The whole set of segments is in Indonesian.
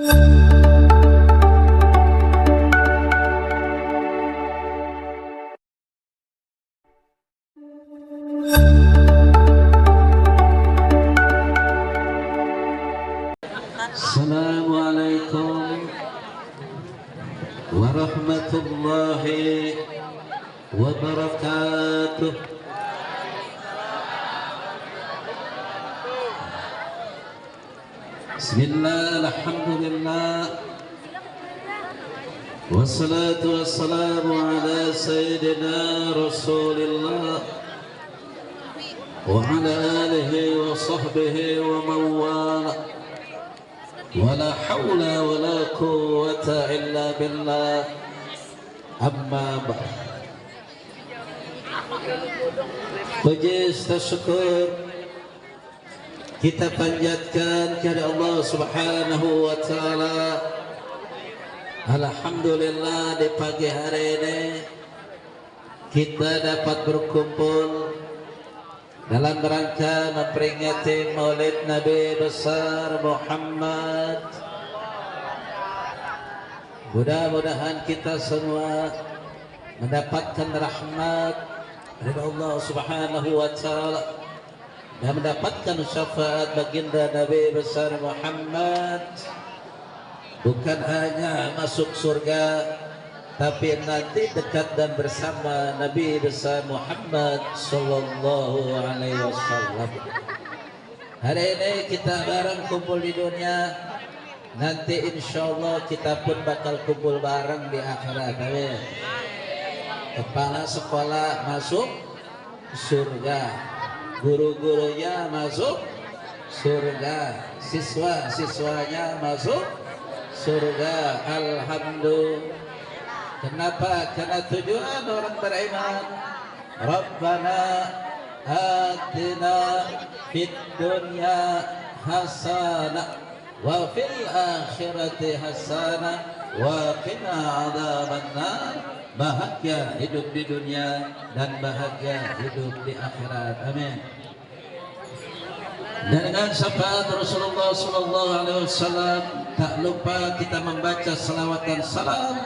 Assalamualaikum warahmatullahi wabarakatuh. Bismillah, alhamdulillah, wassalatu wassalamu ala sayyidina rasulillah wa ala alihi wa sahbihi wa mawala. Wala hawla wala quwwata illa billah. Amma ba'd. Puji syukur kita panjatkan kepada Allah Subhanahu wa taala. Alhamdulillah, di pagi hari ini kita dapat berkumpul dalam rangka memperingati Maulid Nabi besar Muhammad. Mudah-mudahan kita semua mendapatkan rahmat dari Allah Subhanahu wa taala dan mendapatkan syafaat baginda Nabi besar Muhammad, bukan hanya masuk surga tapi nanti dekat dan bersama Nabi besar Muhammad sallallahu alaihi wasallam. Hari ini kita bareng kumpul di dunia, nanti insyaallah kita pun bakal kumpul bareng di akhirat. Amin. Kepala sekolah masuk surga, guru-gurunya masuk surga, siswa-siswanya masuk surga. Alhamdulillah. Kenapa? Karena tujuan orang beriman. Rabbana atina fid dunya hasanah wa fil akhirati hasanah wa qina adzabannar. Bahagia hidup di dunia dan bahagia hidup di akhirat. Amin. Dan dengan syafaat Rasulullah sallallahu alaihi wasallam, tak lupa kita membaca salawat dan salam.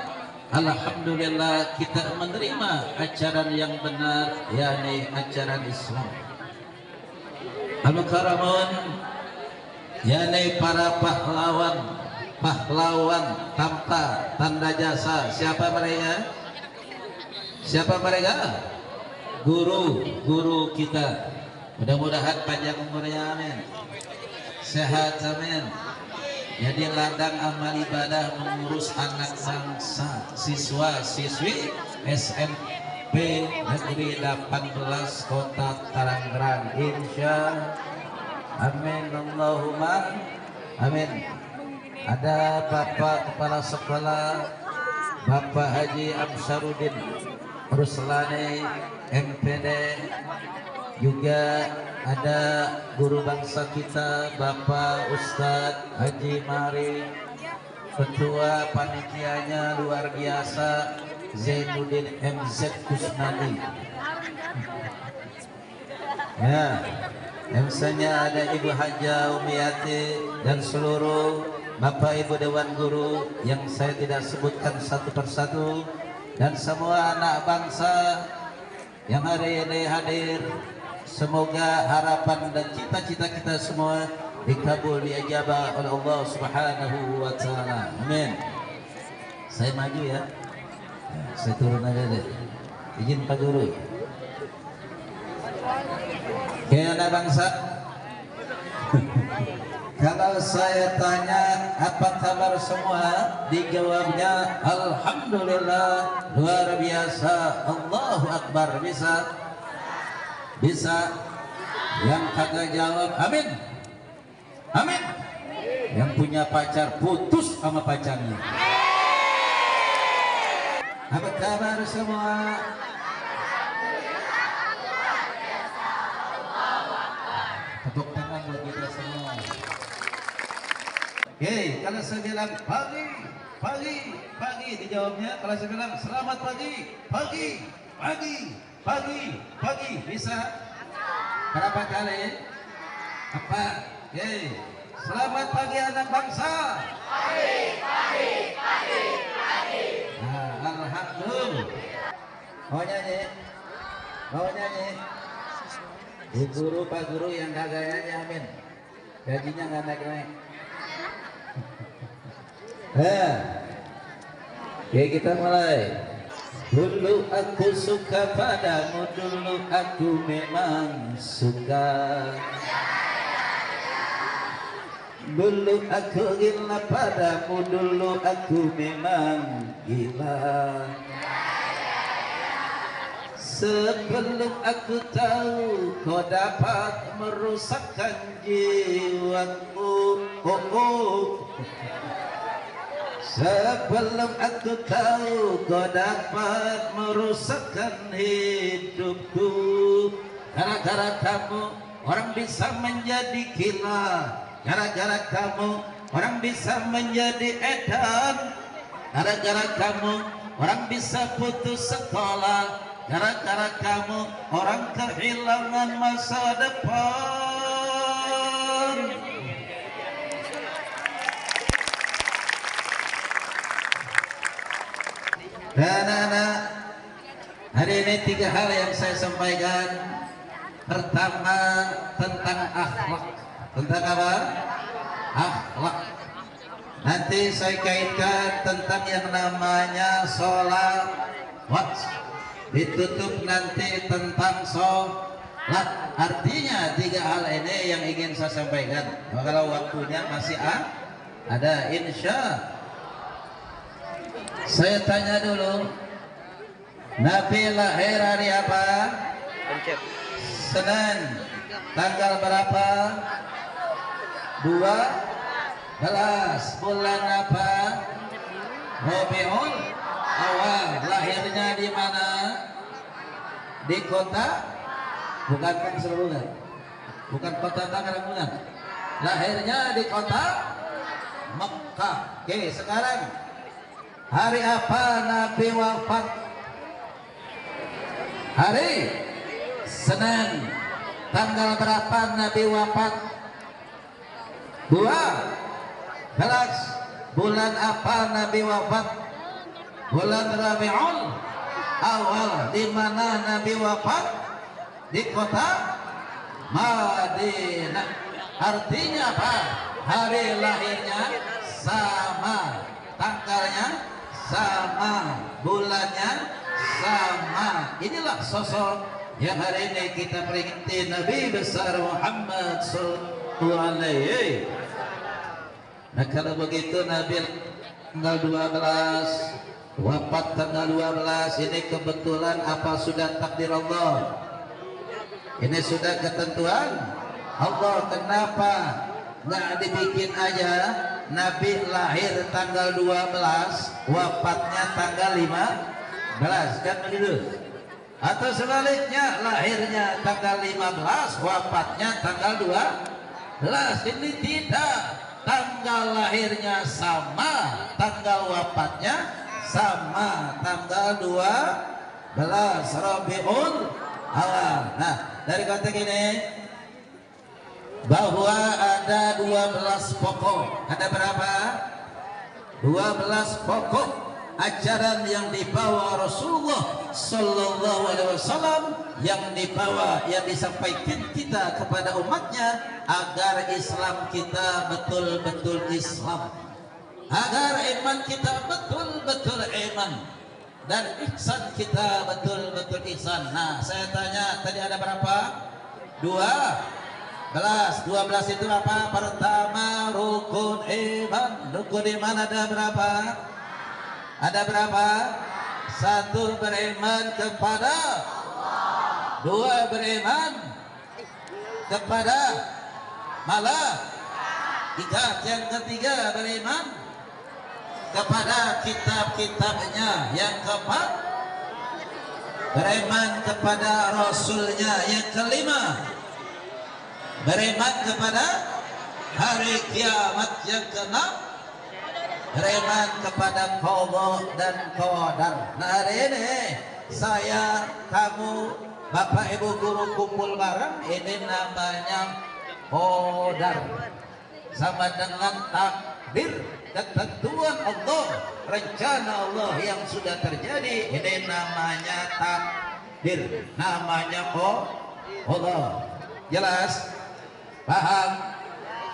Alhamdulillah, kita menerima ajaran yang benar, yakni ajaran Islam. Al-Mukarramun, yakni para pahlawan tanpa tanda jasa. Siapa mereka? Siapa mereka? Guru kita. Mudah-mudahan panjang umurnya, amin. Sehat, amin. Jadi ladang amal ibadah mengurus anak bangsa, siswa-siswi SMP Negeri 18 Kota Tangerang, insya amin Allahumma amin. Ada Bapak Kepala Sekolah Bapak Haji Amsarudin Ruslani MPD, juga ada guru bangsa kita Bapak Ustadz Haji Mari, ketua panitianya luar biasa Zainuddin MZ Kusnadi. Ya, MC-nya ada Ibu Haja Umiyati dan seluruh Bapak Ibu Dewan Guru yang saya tidak sebutkan satu persatu, dan semua anak bangsa yang hari ini hadir. Semoga harapan dan cita-cita kita semua dikabul, diijabah oleh Allah Subhanahu wa taala. Amin. Saya maju ya. Saya turun aja deh. Izin Pak Guru. Oke, anak bangsa. Kalau saya tanya apa kabar semua, dijawabnya alhamdulillah, luar biasa, Allahu Akbar. Bisa. Yang kagak jawab amin. Amin. Yang punya pacar putus sama pacarnya. Apa kabar semua? Tepuk tangan buat kita semua. Oke, kalau saya bilang pagi dijawabnya. Kalau saya bilang selamat pagi, bisa? Berapa kali? Apa? Oke, Selamat pagi anak bangsa. Nah, alhamdulillah. Mau nyanyi? Mau nyanyi? Bu guru, Pak Guru yang kagak nyanyi, amin. Gajinya nggak naik-naik. Oke, kita mulai. Dulu aku suka padamu, dulu aku memang suka. Dulu aku gila padamu, dulu aku memang gila. Sebelum aku tahu kau dapat merusakkan jiwaku. Sebelum aku tahu kau dapat merusakkan hidupku. Gara-gara kamu orang bisa menjadi gila. Gara-gara kamu orang bisa menjadi edan. Gara-gara kamu orang bisa putus sekolah. Gara-gara kamu orang kehilangan masa depan. Dan anak, hari ini 3 hal yang saya sampaikan. Pertama, tentang akhlak. Tentang apa? Akhlak. Nanti saya kaitkan tentang yang namanya sholat. Ditutup nanti tentang sholat. Artinya 3 hal ini yang ingin saya sampaikan. Kalau waktunya masih ada, insya. Saya tanya dulu, Nabi lahir hari apa? Senin. Tanggal berapa? 12. Bulan apa? Rabiul Awal. Lahirnya di mana? Di kota? Bukan Pangseluruhan. Bukan kota Tangerang, bukan. Lahirnya di kota Mekah. Oke, sekarang hari apa Nabi wafat? Hari Senin. Tanggal berapa Nabi wafat? 12. Bulan apa Nabi wafat? Bulan Rabiul Awal. Di mana Nabi wafat? Di kota Madinah. Artinya apa? Hari lahirnya sama, tanggalnya sama, bulannya sama. Inilah sosok yang hari ini kita peringati, Nabi besar Muhammad sallallahu alaihi. Nah, kalau begitu Nabi tanggal 12, wafat tanggal 12, ini kebetulan apa sudah takdir Allah? Ini sudah ketentuan Allah. Kenapa nggak dibikin aja Nabi lahir tanggal 12, wafatnya tanggal 15, kan begitu? Atau sebaliknya, lahirnya tanggal 15, wafatnya tanggal 12. Ini tidak, tanggal lahirnya sama, tanggal wafatnya sama, tanggal 12 Rabiul Awal. Nah, dari konteks ini bahwa ada 12 pokok. Ada berapa? 12 pokok ajaran yang dibawa Rasulullah sallallahu alaihi wasallam, yang dibawa, yang disampaikan kita kepada umatnya agar Islam kita betul-betul Islam, agar iman kita betul-betul iman, dan ihsan kita betul-betul ihsan. Nah, saya tanya tadi ada berapa? 12 itu apa? Pertama, rukun iman. Rukun iman ada berapa? Ada berapa? 1, beriman kepada Allah. 2, beriman kepada malaikat. Yang ketiga, beriman kepada kitab-kitabnya. Yang keempat, beriman kepada Rasulnya. Yang kelima, beriman kepada hari kiamat. Yang keenam, beriman kepada qada dan qadar. Nah, hari ini saya, kamu, Bapak Ibu guru kumpul bareng, ini namanya qadar. sama dengan takdir, ketentuan Allah, rencana Allah yang sudah terjadi. Ini namanya takdir, namanya Allah. Jelas? Paham?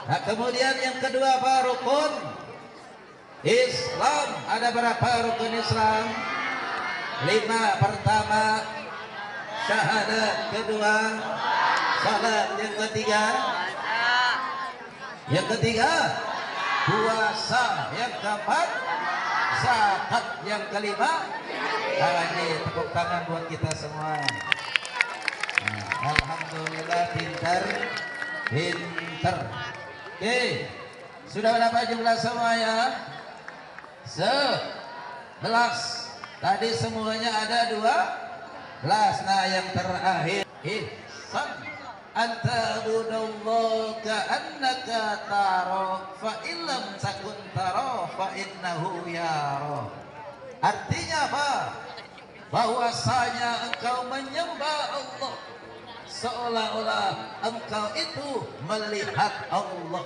Nah, kemudian yang kedua apa? Rukun Islam. Ada berapa rukun Islam? 5. Pertama syahadat, kedua salat, yang ketiga puasa, yang keempat zakat, yang kelima ini tepuk tangan buat kita semua. Alhamdulillah, pintar. Oke, sudah berapa jumlah semuanya? 11. Tadi semuanya ada 12. Nah, yang terakhir ihsan, anta'budallaha ka'annaka tara fa illam takun tara fa innahu yara. Artinya apa? Bahwasanya engkau menyembah Allah seolah-olah engkau itu melihat Allah.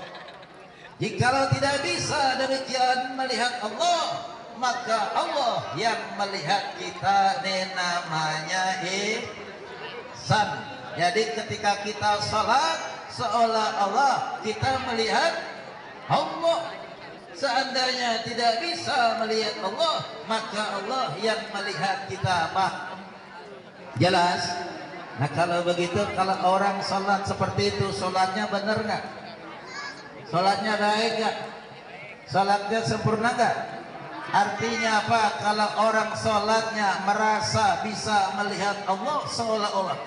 Jikalau tidak bisa demikian melihat Allah, maka Allah yang melihat kita. Ini namanya ihsan. Jadi ketika kita salat, seolah-olah kita melihat Allah. Seandainya tidak bisa melihat Allah, maka Allah yang melihat kita. Apa? Jelas? Nah, kalau begitu, kalau orang salat seperti itu, salatnya benar nggak? Salatnya baik nggak? Salatnya sempurna nggak? Artinya apa? Kalau orang salatnya merasa bisa melihat Allah seolah-olah,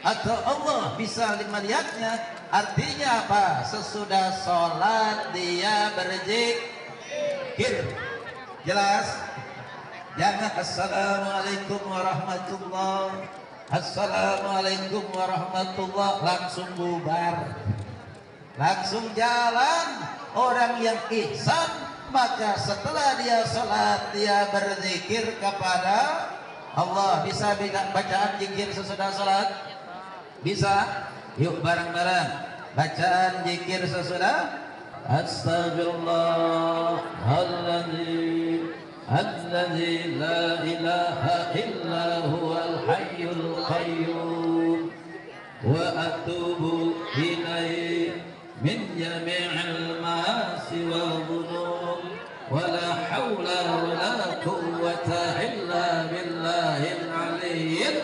atau Allah bisa melihatnya, artinya apa? Sesudah sholat dia berzikir. Jelas? Jangan assalamualaikum warahmatullah, assalamualaikum warahmatullah, langsung bubar, langsung jalan. Orang yang ihsan, maka setelah dia sholat dia berzikir kepada Allah. Bisa bacaan zikir sesudah sholat? Bisa? Yuk bareng-bareng bacaan zikir sesudah. Astagfirullahaladzim alladzi la ilaha illa huwal hayyul qayyum wa atubu ilaihi min jami'il ma'asi wa dhunub wa la hawla wa la quwwata illa billahil aliyyil.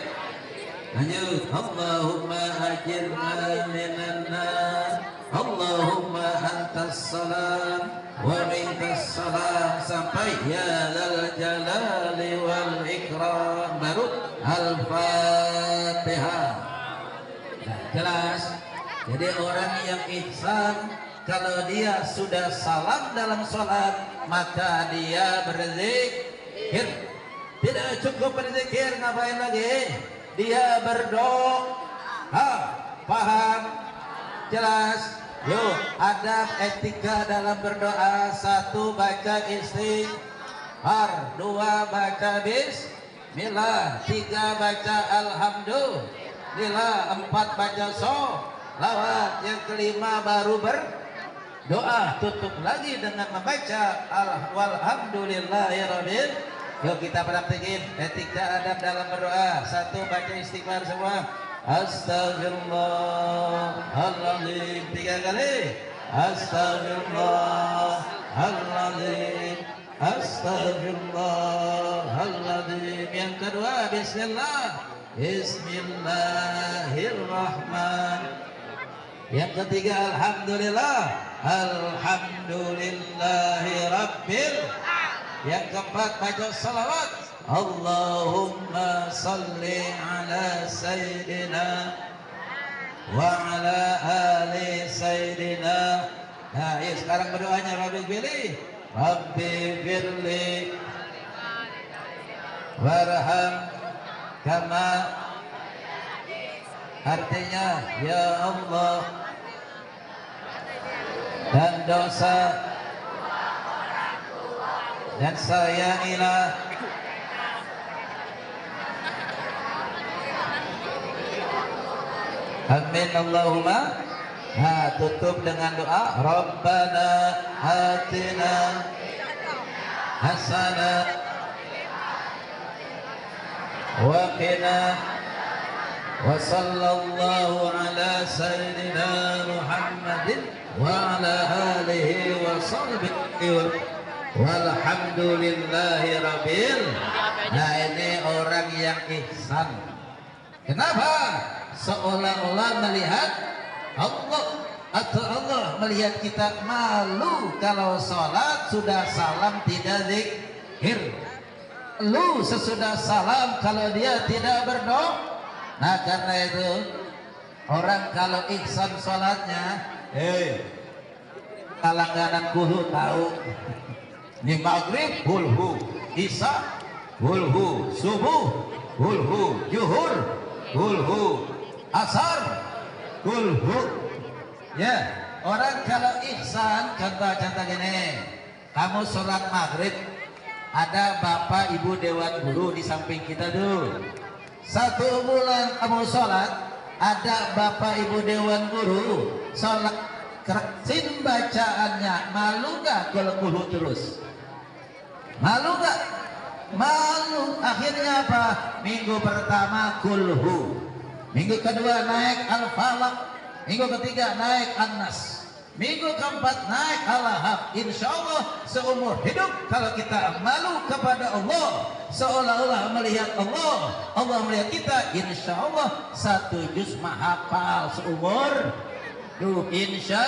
Lanjut. Allahumma ajirna minan nar, Allahumma antas salam wa minkas salam, sampai ya dzal jalali wal ikram. Baru Al-Fatihah. Nah, jelas? Jadi orang yang ihsan, kalau dia sudah salam dalam sholat, maka dia berzikir. Tidak cukup berzikir, ngapain lagi? Dia berdoa. Paham? Jelas? Yuk, adab etika dalam berdoa. 1, baca istighfar. 2, baca bismillah. 3, baca alhamdulillah. 4, baca sholawat. Yang kelima baru berdoa. Tutup lagi dengan membaca walhamdulillahirabbil. Yuk kita praktekin etika adab dalam berdoa. 1, baca istighfar semua. Astagfirullahaladzim 3 kali. Astagfirullahaladzim, astagfirullahaladzim. Yang kedua bismillah, bismillahirrahmanirrahim. Yang ketiga alhamdulillah, alhamdulillahirabbil. Yang keempat baca salawat, Allahumma salli ala sayyidina wa ala ali sayyidina. Nah, sekarang berdoanya Rabbi pilih, Rabbi firli warham kama. Artinya ya Allah, dan dosa dan sayangilah amin Allahumma Nah, tutup dengan doa Rabbana atina hasanah wa qina wa sallallahu ala sayyidina Muhammadin wa ala alihi wa sahbihi walhamdulillahi rabbil. Nah, ini orang yang ihsan. Kenapa? Seolah-olah melihat Allah atau Allah melihat kita malu kalau sholat sudah salam tidak zikir, lu sesudah salam kalau dia tidak berdoa. Nah, karena itu orang kalau ihsan sholatnya, langganan kuhu tahu ini maghrib hulhu, isya hulhu, subuh hulhu, zuhur hulhu, asar hulhu. Ya, orang kalau ihsan, contoh-contoh gini, kamu sholat maghrib, ada bapak ibu dewan guru di samping kita dulu. 1 bulan kamu sholat, ada bapak ibu dewan guru sholat kerasin bacaannya, malu gak kalau kuhu terus? Malu gak? Malu. Akhirnya apa? Minggu pertama kulhu, minggu kedua naik al-falaq, minggu ketiga naik an-nas, minggu keempat naik al-lahab. Insya Allah seumur hidup kalau kita malu kepada Allah, seolah-olah melihat Allah, Allah melihat kita, insya Allah 1 juz mahafal seumur hidup. Insya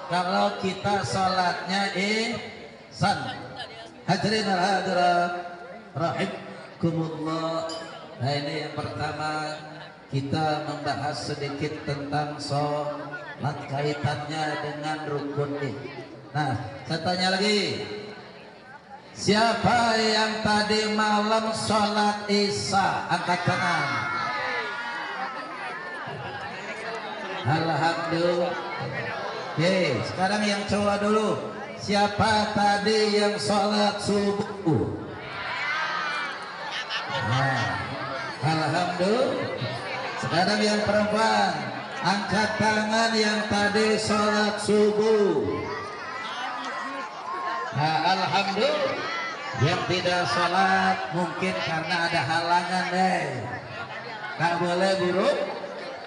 kalau kita sholatnya ihsan. Hadirin al-hadirat rahimakumullah. Nah, ini yang pertama, kita membahas sedikit tentang sholat, kaitannya dengan rukun ini. Nah, saya tanya lagi, siapa yang tadi malam sholat isya? Angkat tangan. Alhamdulillah. Oke, sekarang yang cowok dulu. Siapa tadi yang sholat subuh? Nah, alhamdulillah. Sekarang yang perempuan, angkat tangan yang tadi sholat subuh. Nah, alhamdulillah. Yang tidak sholat mungkin karena ada halangan deh. Tak boleh buruk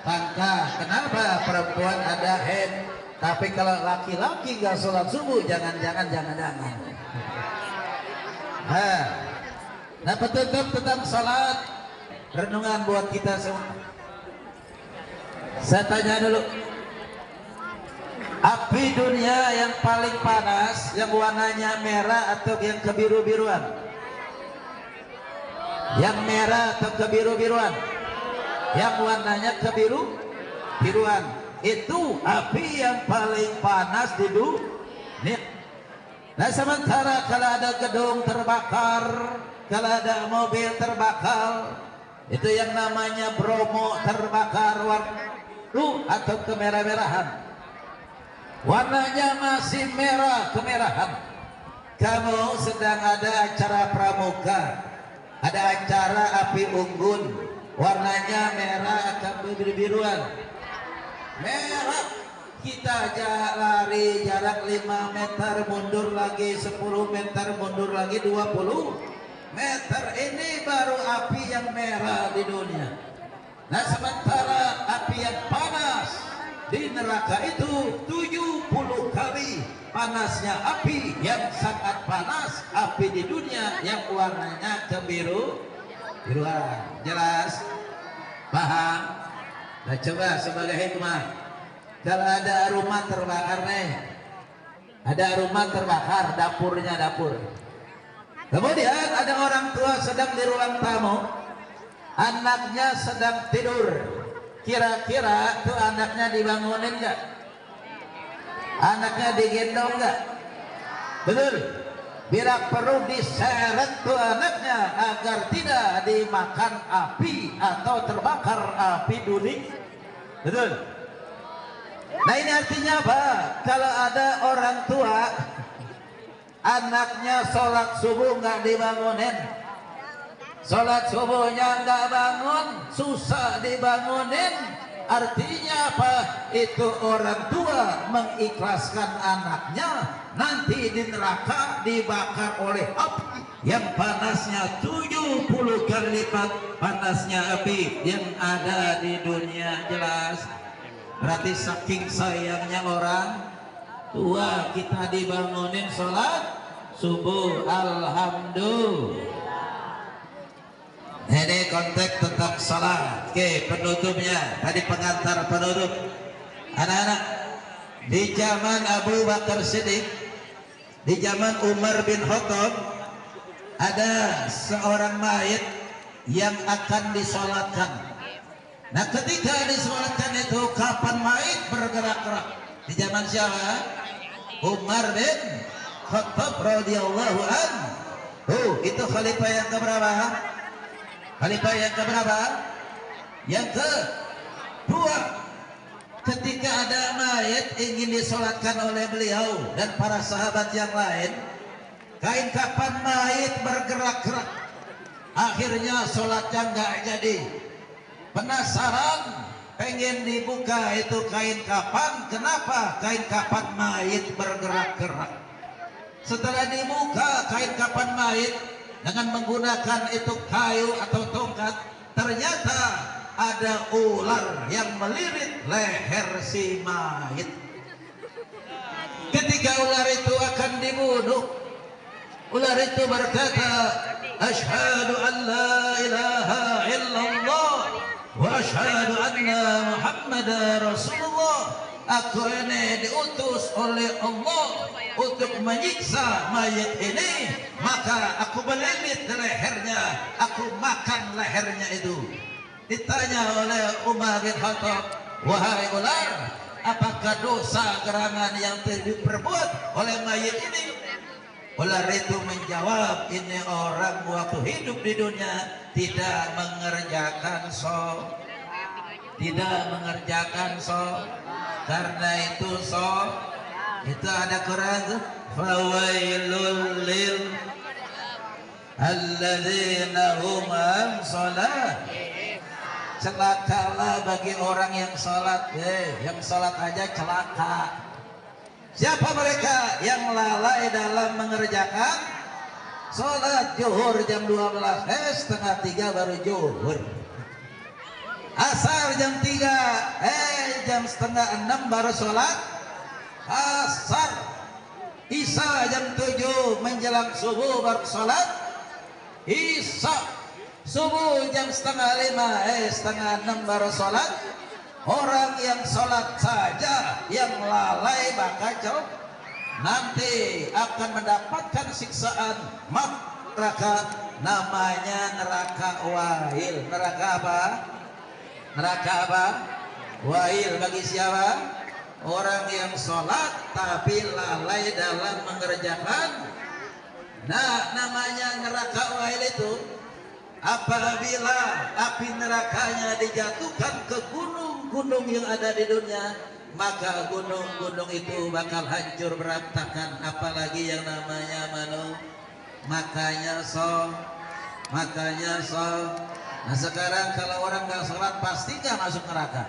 tangka. Kenapa? Perempuan ada head. Tapi kalau laki-laki gak sholat subuh, jangan-jangan. Nah, petunjuk tentang sholat, renungan buat kita semua. Saya tanya dulu, api dunia yang paling panas, yang warnanya merah atau yang kebiru-biruan? Yang merah atau kebiru-biruan? Yang warnanya kebiru-biruan. Itu api yang paling panas di dunia. Nah, sementara kalau ada gedung terbakar, kalau ada mobil terbakar, itu yang namanya Bromo terbakar warna biru atau kemerah-merahan. Warnanya masih merah kemerahan. Kamu sedang ada acara pramuka, ada acara api unggun, warnanya merah atau biru-biruan? Merah. Kita lari jarak 5 meter, mundur lagi 10 meter, mundur lagi 20 meter. Ini baru api yang merah di dunia. Nah, sementara api yang panas di neraka itu 70 kali panasnya api yang sangat panas, api di dunia yang warnanya kebiru-biruan. Jelas? Paham? Nah, coba sebagai hikmah, kalau ada rumah terbakar nih, ada rumah terbakar, dapurnya dapur. Kemudian ada orang tua sedang di ruang tamu, anaknya sedang tidur. Kira-kira tuh anaknya dibangunin nggak? Anaknya digendong nggak? Betul. Bila perlu diseret tuh anaknya agar tidak dimakan api atau terbakar api dunia. Betul. Nah, ini artinya apa? Kalau ada orang tua anaknya sholat subuh nggak dibangunin, sholat subuhnya nggak bangun, susah dibangunin, Artinya apa? Itu orang tua mengikhlaskan anaknya nanti di neraka dibakar oleh api yang panasnya 70 kali lipat panasnya api yang ada di dunia. Jelas? Berarti saking sayangnya orang tua kita dibangunin sholat subuh, alhamdulillah. Ini konteks tentang salat. Oke, penutupnya tadi pengantar penutup. Anak-anak, di zaman Abu Bakar Siddiq, di zaman Umar bin Khattab, ada seorang mayit yang akan disolatkan. Nah, ketika disolatkan itu kapan mayit bergerak-gerak? Di zaman siapa? Umar bin Khattab radhiyallahu anhu. Itu khalifah yang keberapa? Khalifah yang keberapa? Yang kedua. Ketika ada mayit ingin disolatkan oleh beliau dan para sahabat yang lain, kain kapan mayit bergerak-gerak. Akhirnya solatnya nggak jadi. Penasaran, pengen dibuka itu kain kapan. Kenapa kain kapan mayit bergerak-gerak? Setelah dibuka kain kapan mayit dengan menggunakan itu kayu atau tongkat, ternyata ada ular yang melilit leher si mayit. Ketika ular itu akan dibunuh, ular itu berkata, "Asyhadu an la ilaha illallah wa asyhadu anna Muhammadar Rasulullah." Aku ini diutus oleh Allah untuk menyiksa mayat ini, maka aku melilit lehernya, aku makan lehernya itu. Ditanya oleh Umar bin Khattab, "Wahai ular, apakah dosa gerangan yang diperbuat oleh mayat ini?" Ular itu menjawab, "Ini orang waktu hidup di dunia tidak mengerjakan sholat, karena itu itu ada Quran tuh, fawailul lil alladzina hum an shalah. Celakalah bagi orang yang salat. Yang salat aja celaka. Siapa mereka? Yang lalai dalam mengerjakan salat. Zuhur jam 12, setengah 3 baru zuhur. Asar jam 3, jam setengah 6 baru sholat asar. Isya jam 7 menjelang subuh baru sholat isya. Subuh jam setengah 5, setengah 6 baru sholat. Orang yang sholat saja yang lalai bakal nanti akan mendapatkan siksaan neraka, namanya neraka wahil. Neraka apa? Neraka apa? Wahil bagi siapa? Orang yang sholat tapi lalai dalam mengerjakan. Nah, namanya neraka wahil itu apabila api nerakanya dijatuhkan ke gunung-gunung yang ada di dunia, maka gunung-gunung itu bakal hancur berantakan, apalagi yang namanya manusia. Makanya nah sekarang kalau orang nggak sholat pasti nggak masuk neraka.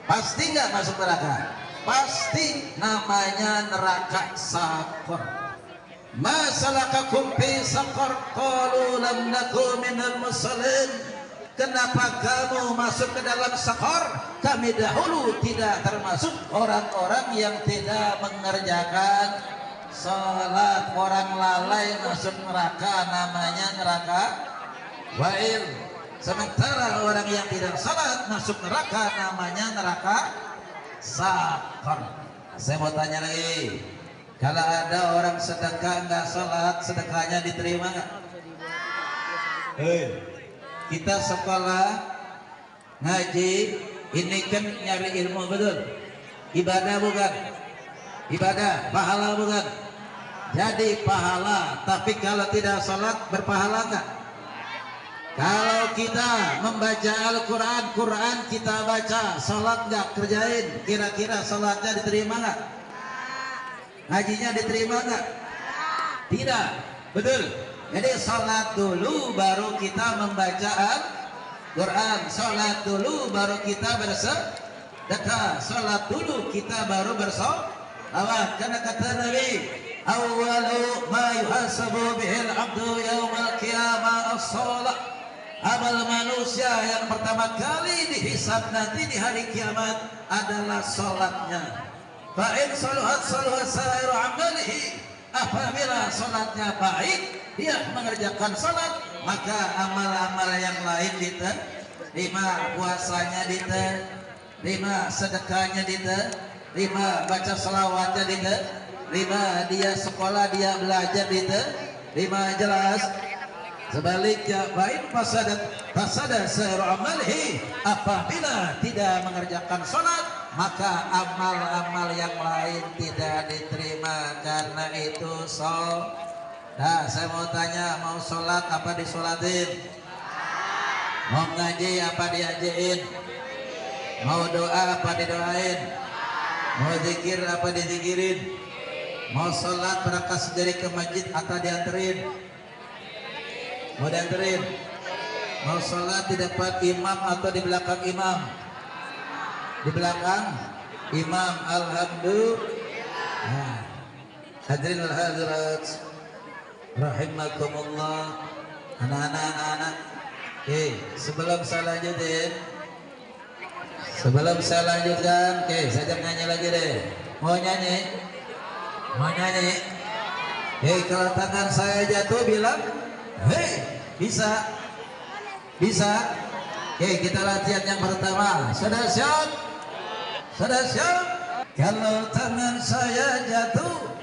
Pasti nggak masuk neraka. Pasti namanya neraka sakor. Masalakakum fi sakor qalu lam naku minal musallin. Kenapa kamu masuk ke dalam sakor? Kami dahulu tidak termasuk orang-orang yang tidak mengerjakan sholat. Orang lalai masuk neraka, namanya neraka wahil. Sementara orang yang tidak salat masuk neraka, namanya neraka sakor. Saya mau tanya lagi, kalau ada orang sedekah nggak salat, sedekahnya diterima nggak? Kita sekolah ngaji ini kan nyari ilmu, betul? Ibadah bukan? Ibadah, pahala bukan? Jadi pahala, tapi kalau tidak salat berpahala nggak? Kalau kita membaca Al-Quran, Quran kita baca, salat nggak kerjain, kira-kira salatnya diterima nggak? Ngajinya diterima nggak? Tidak, betul. Jadi salat dulu baru kita membaca Quran, sholat dulu baru kita bersedekah, sholat dulu kita baru bersolawat. Karena kata Nabi, awwalu ma yuhasabu bihil abdu yaumal qiyamah as-sholat. Amal manusia yang pertama kali dihisab nanti di hari kiamat adalah sholatnya. Fa'in saluhat saluhat sairu amalihi. Apabila sholatnya baik, dia mengerjakan sholat, maka amal-amal yang lain diterima, puasanya diterima, sedekahnya diterima, baca selawatnya diterima, dia sekolah, dia belajar diterima. Jelas. Sebaliknya, baik fasada sairu amalihi, apabila tidak mengerjakan sholat, maka amal-amal yang lain tidak diterima. Karena itu nah, saya mau tanya, mau sholat apa disolatin? Mau ngaji apa diajiin? Mau doa apa didoain? Mau zikir apa dizikirin? Mau sholat berangkat sendiri ke masjid atau dianterin? Mau dianterin? Mau sholat di depan imam atau di belakang imam? Di belakang imam. Alhamdulillah. Nah, hadirin wal hadirat rahimakumullah, anak-anak. Oke, sebelum saya lanjutkan, oke, saya nyanyi lagi deh. Mau nyanyi? Oke, kalau tangan saya jatuh bilang hei, bisa. Oke, kita latihan yang pertama. Sudah siap? Kalau tangan saya jatuh.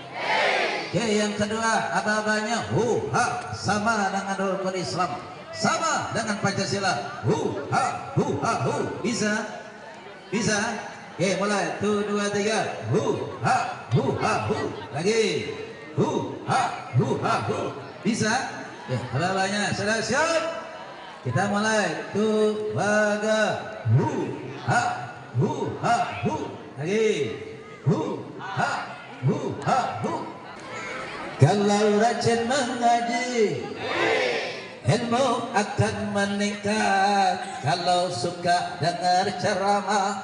Oke, yang kedua, abang-abangnya ha, sama dengan rukun Islam, sama dengan Pancasila. Ha, hu. Bisa. Oke, mulai. 1, 2, 3. Ha, hu. Lagi. Ha, hu. Bisa? Ya, abang-abangnya sudah siap? Kita mulai. 2, 3. Ha, hu. Lagi. Ha, hu. Kalau rajin mengaji, ilmu akan meningkat. Kalau suka dengar ceramah,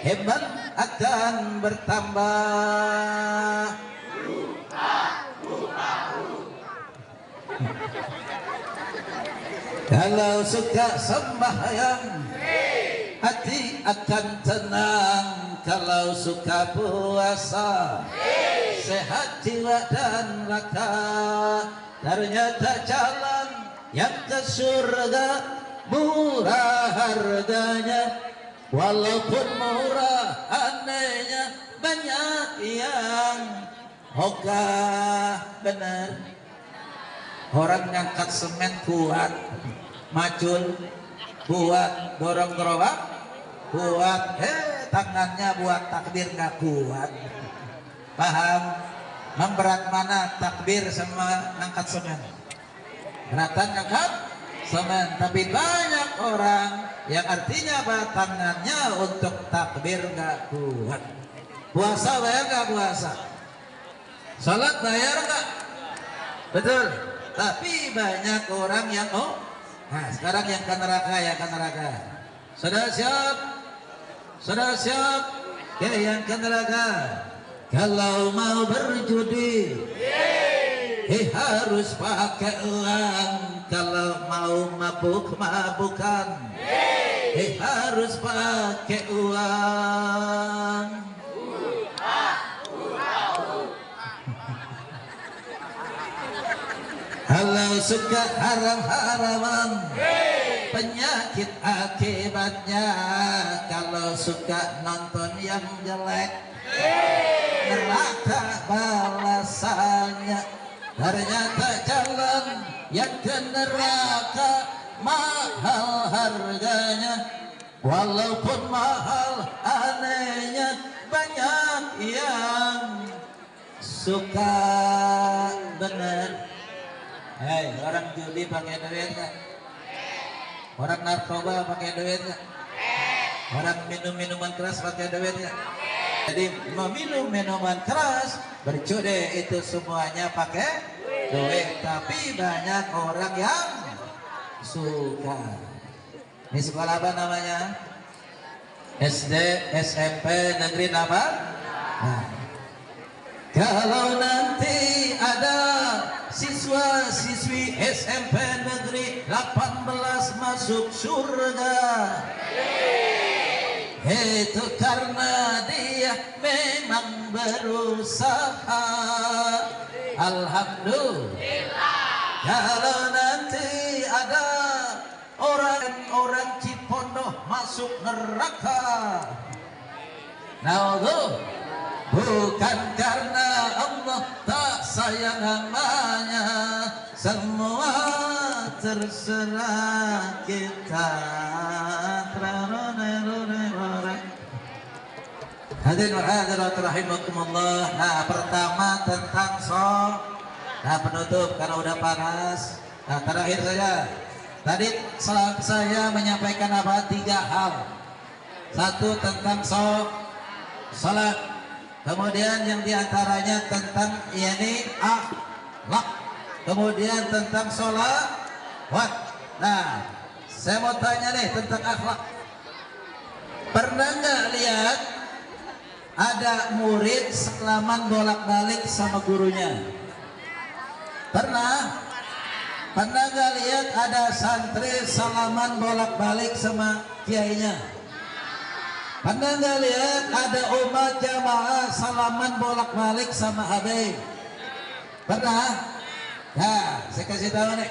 iman akan bertambah. Kalau suka sembahyang, hati akan tenang. Kalau suka puasa, sehat jiwa dan raga. Ternyata jalan yang ke surga murah harganya. Walaupun murah anehnya, banyak yang ogah. Benar. Orang ngangkat semen kuat, macul kuat, dorong gerobak kuat, tangannya buat takbir nggak kuat. Paham? Memberat mana takbir sama ngangkat semen? Beratan ngangkat semen. Tapi banyak orang yang artinya tangannya untuk takbir nggak kuat. Puasa bayar nggak puasa? Salat bayar nggak? Betul. Tapi banyak orang yang nah sekarang yang ke neraka, Sudah siap? Ya, yang ke neraka. Kalau mau berjudi, harus pakai uang. Kalau mau mabuk-mabukan, harus pakai uang. Kalau suka haram-haraman, penyakit akibatnya. Kalau suka nonton yang jelek, neraka balasannya. Ternyata jalan yang ke neraka mahal harganya. Walaupun mahal anehnya, banyak yang suka. Bener. Hei, orang judi pakai duit nggak? Orang narkoba pakai duit nggak? Orang minum minuman keras pakai duit nggak? Jadi meminum minuman keras, berjudi itu semuanya pakai duit. Tapi banyak orang yang suka. Ini sekolah apa namanya? SD, SMP, negeri apa? Nah, kalau nanti ada siswa-siswi SMP negeri 18 masuk surga, itu karena dia memang berusaha. Alhamdulillah. Kalau nanti ada orang-orang Cipondoh masuk neraka, naudzubillah, bukan karena Allah tak sayang hambanya, semua terserah kita. Hadirin wa hadirat rahimakumullah. Nah, pertama tentang nah, penutup karena udah panas. Nah, terakhir saja. Tadi saya menyampaikan apa? 3 hal. Satu tentang salat. Kemudian yang diantaranya tentang akhlak. Kemudian tentang sholawat. Nah, saya mau tanya nih tentang akhlak. Pernah nggak lihat ada murid salaman bolak-balik sama gurunya? Pernah? Pernah nggak lihat ada santri salaman bolak-balik sama kiainya? Pernah nggak lihat ada umat jamaah salaman bolak-balik sama habib? Pernah? Nah, saya kasih tahu nih.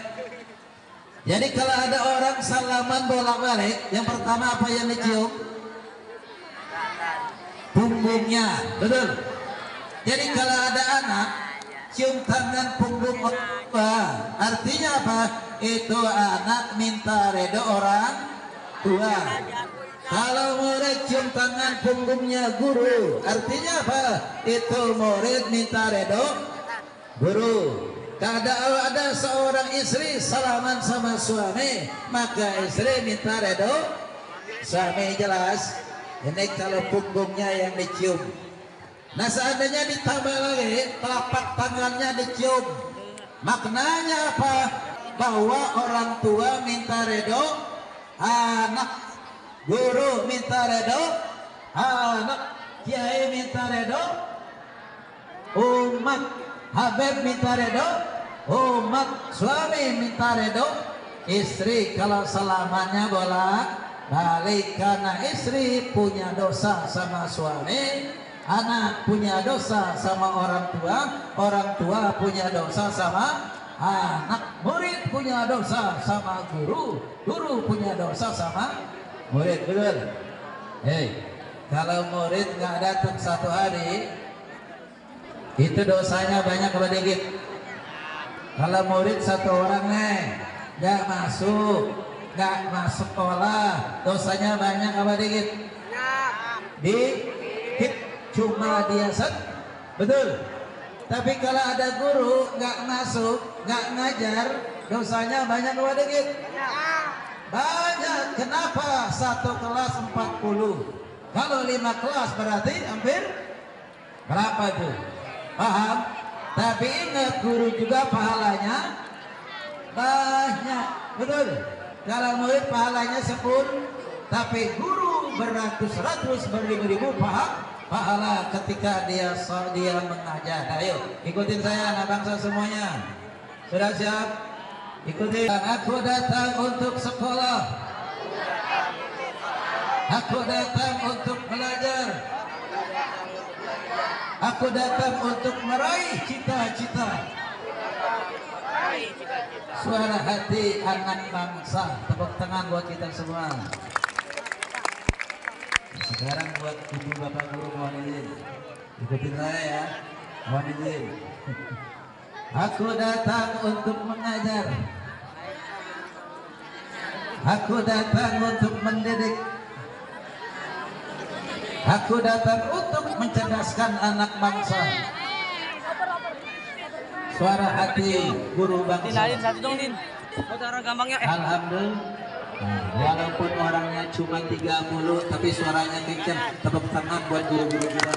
Jadi kalau ada orang salaman bolak-balik, yang pertama apa yang dicium? Punggungnya, betul. Jadi kalau ada anak cium tangan punggung orang tua, artinya apa? Itu anak minta redo orang tua. Kalau murid cium tangan punggungnya guru, artinya apa? Itu murid minta redo guru. Kalau ada seorang istri salaman sama suami, maka istri minta redo suami, jelas. Ini kalau punggungnya yang dicium. Nah, seandainya ditambah lagi telapak tangannya dicium, maknanya apa? Bahwa orang tua minta redo anak, guru minta redo anak, kiai minta redo umat, habib minta redo umat, suami minta redo istri. Kalau selamannya bolak-balik, karena istri punya dosa sama suami, anak punya dosa sama orang tua punya dosa sama anak, murid punya dosa sama guru punya dosa sama murid, betul? Kalau murid nggak datang 1 hari, itu dosanya banyak apa dikit? Kalau murid 1 orang nih nggak masuk sekolah, dosanya banyak apa dikit? Dikit, cuma dia betul. Tapi kalau ada guru nggak masuk, nggak ngajar, dosanya banyak apa dikit? Banyak. Kenapa? 1 kelas 40. Kalau 5 kelas berarti hampir berapa tuh? Paham? Tapi ingat, guru juga pahalanya banyak, betul. Kalau murid pahalanya 10, tapi guru beratus-ratus, beribu-ribu pahala ketika dia mengajar. Ayo ikutin saya anak bangsa semuanya. Sudah siap? Ikuti. Aku datang untuk sekolah. Aku datang untuk belajar. Aku datang untuk meraih cita-cita. Suara hati anak bangsa. Tepuk tangan buat kita semua. Sekarang buat ibu bapak guru, mohon izin. Ikutin saya ya. Mohon izin. Aku datang untuk mengajar. Aku datang untuk mendidik. Aku datang untuk mencerdaskan anak bangsa. Suara hati guru bangsa. Din, satu dong, Din. Cara gampangnya. Alhamdulillah. Walaupun orangnya cuma 30, tapi suaranya kencang. Tepuk tangan buat guru-guru kita.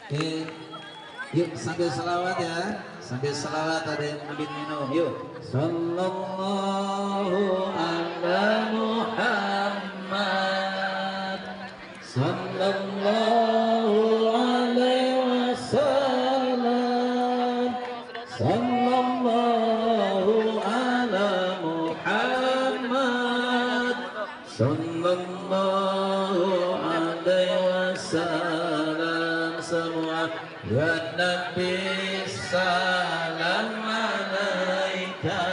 Oke. Yuk sambil selawat ya. Sambil selawat ada yang minum. Yuk. Sallallahu ala Muhammad. Sallallahu alaihi wasallam. Sallallahu ala Muhammad. Sallallahu alaihi wasallam. Semua ya Nabi salam alaika,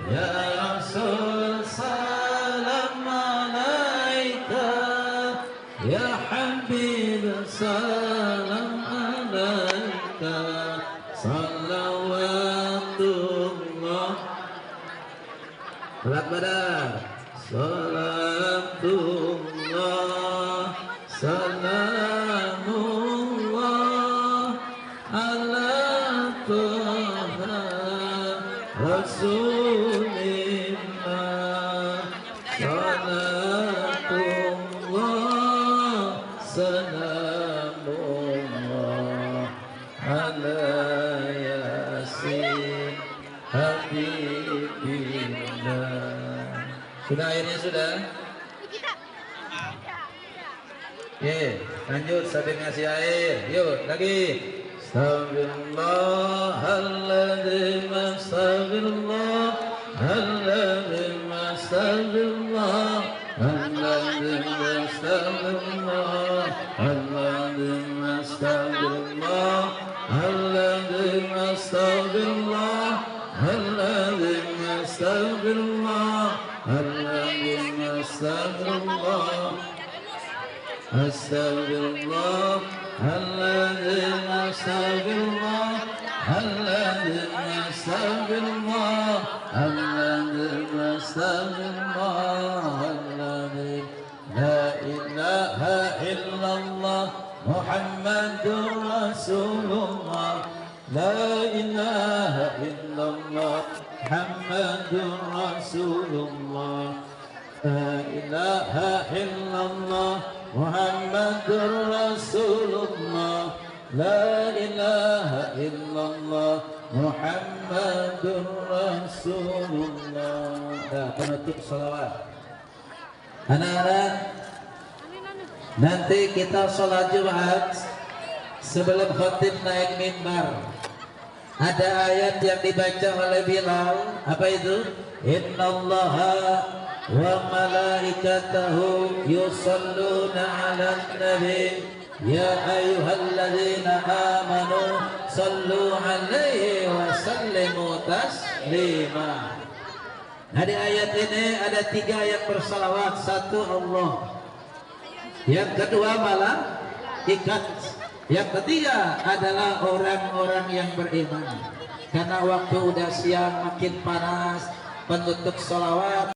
ya Rasul salam alaika, ya Habib salam alaika, salawatullah. Berat badan. Salatullah, salamullah ala Taha Rasulillah. Salatullah, salamullah ala Yasin Habibillah. Sudah airnya sudah? Ye, lanjut sambil ngasih air. Yuk lagi. Astagfirullahaladzim, astagfirullah, astagfirullah, astagfirullah, astagfirullah, astagfirullah, astagfirullah, astagfirullah, astagfirullah, astagfirullah. Astagfirullah, Aladzim, astagfirullah, Aladzim, astagfirullah, Aladzim, astagfirullah, Aladzim. La ilaha illallah, Muhammadur Rasulullah. La ilaha illallah, Muhammadur Rasulullah. La ilaha illallah, Muhammadur Rasulullah. La ilaha illallah, Muhammadur Rasulullah. Nah, penutup salawat. Anak-anak, nanti kita sholat Jumat sebelum khatib naik mimbar. Ada ayat yang dibaca oleh Bilal. Apa itu? Innallaha wa malaikatahu yusalluna 'alan nabi ya ayyuhalladzina amanu sallu 'alaihi wa sallimu taslima. Nah, di ayat ini ada 3 yang bersalawat. 1 Allah, yang kedua malaikat, yang ketiga adalah orang-orang yang beriman. Karena waktu udah siang makin panas, penutup salawat